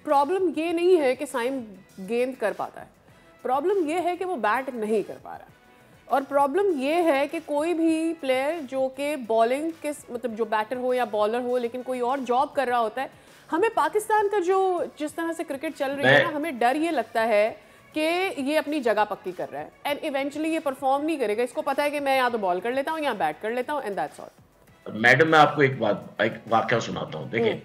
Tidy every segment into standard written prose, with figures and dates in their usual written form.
Problem ये नहीं है कि साइम गेंद कर पाता है, प्रॉब्लम ये है कि वो बैट नहीं कर पा रहा। और प्रॉब्लम ये है कि कोई भी प्लेयर जो कि बॉलिंग के मतलब जो बैटर हो या बॉलर हो लेकिन कोई और जॉब कर रहा होता है, हमें पाकिस्तान का जो जिस तरह से क्रिकेट चल रही है ना, हमें डर ये लगता है कि ये अपनी जगह पक्की कर रहा है एंड इवेंचुअली ये परफॉर्म नहीं करेगा। इसको पता है कि मैं या तो बॉल कर लेता हूँ या बैट कर लेता हूँ एंड दैट्स ऑल। मैडम मैं आपको एक वाकया सुनाता हूँ। देखिए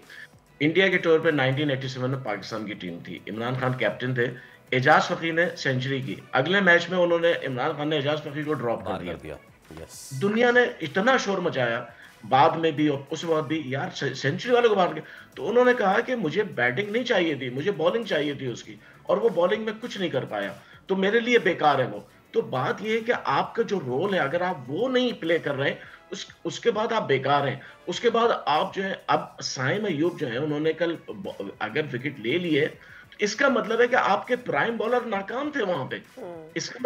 इंडिया के टूर पे 1987 में पाकिस्तान की टीम थी, इमरान खान कैप्टन थे, एजाज फकीर ने सेंचुरी की। अगले मैच में उन्होंने इमरान खान ने एजाज फकीर को ड्रॉप कर दिया। दुनिया ने इतना शोर मचाया बाद में भी और उस वक्त भी, यार सेंचुरी वाले को बाहर किया। तो उन्होंने कहा कि मुझे बैटिंग नहीं चाहिए थी, मुझे बॉलिंग चाहिए थी उसकी, और वो बॉलिंग में कुछ नहीं कर पाया, तो मेरे लिए बेकार है वो। तो बात ये है कि आपका जो रोल है अगर आप वो नहीं प्ले कर रहे उसके बाद आप बेकार हैं। उसके बाद आप जो है, अब साइम अयूब जो है उन्होंने कल अगर विकेट ले लिए, इसका मतलब है कि आपके प्राइम बॉलर नाकाम थे वहां पे। इसका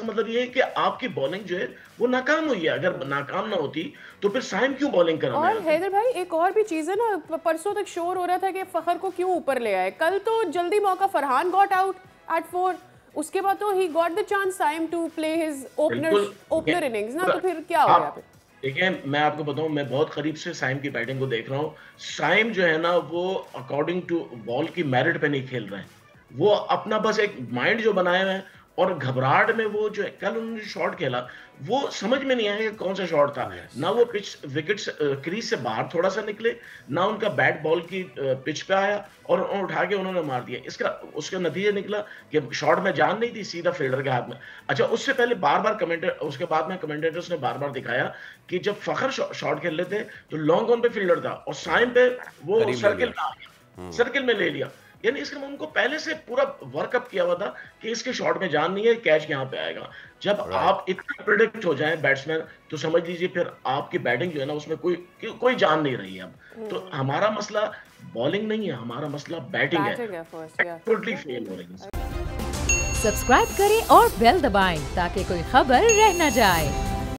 मतलब ये है कि आपकी बॉलिंग जो है वो नाकाम हुई है। अगर नाकाम ना होती तो फिर साइम क्यों बॉलिंग कराने आते? और हैदर भाई एक और भी चीज है ना, परसों तक शोर हो रहा था कि फखर को क्यों ऊपर ले आए, कल तो जल्दी मौका फरहान गॉट आउट एट 4, उसके बाद तो ही got the chance Saim to play his opener innings ना, तो फिर क्या हो गया? देखिए मैं आपको बताऊं, मैं बहुत करीब से साइम की बैटिंग को देख रहा हूं। साइम जो है ना वो अकॉर्डिंग टू बॉल की मेरिट पे नहीं खेल रहे हैं, वो अपना बस एक माइंड जो बनाए हुए हैं, और घबराहट में वो जो कल उन्होंने शॉट खेला वो समझ में नहीं आया कि कौन सा शॉट था। ना वो पिच विकेट क्रीज से बाहर थोड़ा सा निकले, ना उनका बैट बॉल की पिच पे आया, और उठा के उन्होंने मार दिया। उसका नतीजा निकला कि शॉट में जान नहीं थी, सीधा फील्डर के हाथ में। अच्छा, उससे पहले उसके बाद में कमेंटेटर्स ने बार बार दिखाया कि जब फखर शॉट खेल रहे थे तो लॉन्ग ऑन पे फील्डर था और साइम पे वो सर्किल में ले लिया। यानी इसका उनको पहले से पूरा वर्कअप किया हुआ था कि इसके शॉट में जान नहीं है, कैच यहाँ पे आएगा। जब आप इतना प्रेडिक्ट हो जाएं बैट्समैन, तो समझ लीजिए फिर आपकी बैटिंग जो है ना उसमें कोई जान नहीं रही है अब। तो हमारा मसला बॉलिंग नहीं है, हमारा मसला बैटिंग है। टोटली फेल हो रही है। सब्सक्राइब करें और बेल दबाएं ताकि कोई खबर रह न जाए।